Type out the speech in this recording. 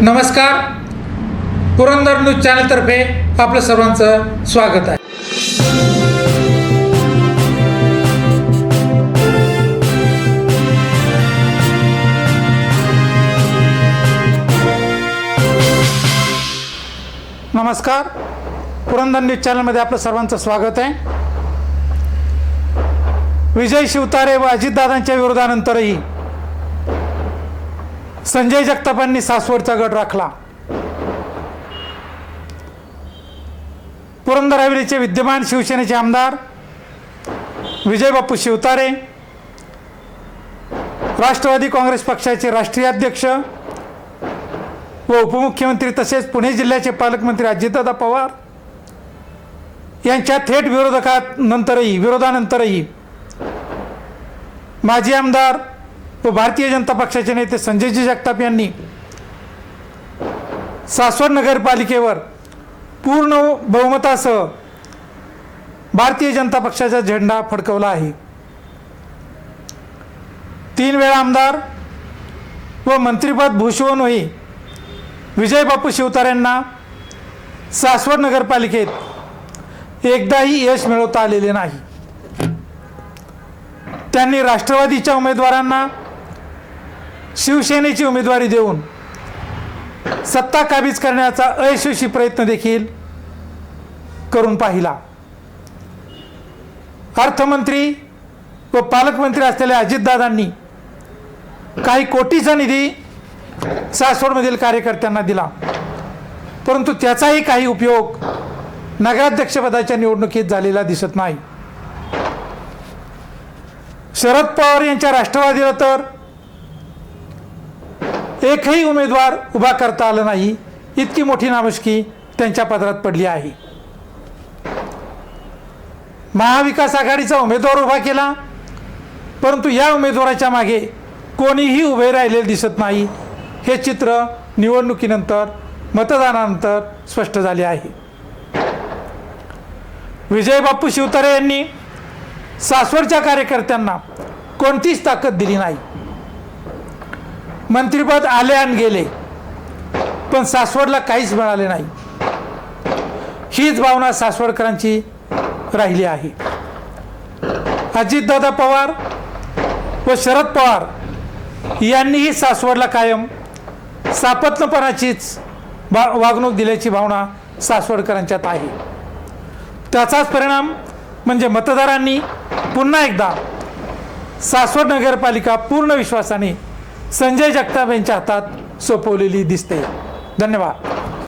नमस्कार, पुरंदर न्यूज चॅनलतर्फे आपलं सर्वांचं स्वागत आहे. नमस्कार, पुरंदर न्यूज चॅनलमध्ये आपलं सर्वांचं स्वागत आहे. विजय शिवतारे व अजितदादांच्या विरोधानंतरही संजय जगतापांनी सासवडचा गड राखला. पुरंदर हवेलीचे विद्यमान शिवसेनेचे आमदार विजय बापू शिवतारे, राष्ट्रवादी काँग्रेस पक्षाचे राष्ट्रीय अध्यक्ष व उपमुख्यमंत्री तसेच पुणे जिल्ह्याचे पालकमंत्री अजितदादा पवार यांच्या थेट विरोधानंतरही माजी आमदार व भारतीय जनता पक्षाचे नेते संजयजी जगताप यांनी सासवड नगरपालिकेवर पूर्ण बहुमतासह भारतीय जनता पक्षाचा झेंडा फडकवला आहे. 3 वेळा आमदार व मंत्रिपद भूषवूनही विजय बापू शिवतारेंना सासवड नगरपालिकेत एकदाही यश मिळवता आलेले नाही. त्यांनी राष्ट्रवादीच्या उमेदवारांना शिवसेनेची उमेदवारी देऊन सत्ता काबीज करण्याचा अयशस्वी प्रयत्न देखील करून पाहिला. अर्थमंत्री व पालकमंत्री असलेल्या अजितदादांनी काही कोटीचा निधी सासवडमधील कार्यकर्त्यांना दिला, परंतु त्याचाही काही उपयोग नगराध्यक्षपदाच्या निवडणुकीत झालेला दिसत नाही. शरद पवार यांच्या राष्ट्रवादीला तर एकही उमेदवार उभा करता आला नाही, इतकी मोठी नामुष्की त्यांच्या पदरात पडली आहे. महाविकास आघाडीचा उमेदवार उभा केला, परंतु या उमेदवाराच्या मागे कोणीही उभे राहिलेले दिसत नाही. हे चित्र निवडणुकीनंतर मतदानानंतर स्पष्ट झाले आहे. विजय बापू शिवतारे यांनी सासवडच्या कार्यकर्त्यांना कोणतीच ताकद दिली नाही. मंत्रिपद आले आणि गेले, पण सासवडला काहीच मिळाले नाही. हीच भावना सासवडकरांची राहिली आहे. अजितदादा पवार व शरद पवार यांनीही सासवडला कायम सापत्नपणाचीच वागणूक दिल्याची भावना सासवडकरांच्यात आहे. त्याचाच परिणाम म्हणजे मतदारांनी पुन्हा एकदा सासवड नगरपालिका पूर्ण विश्वासाने संजय जगताप यांच्या हातात सोपवलेली दिसते. धन्यवाद.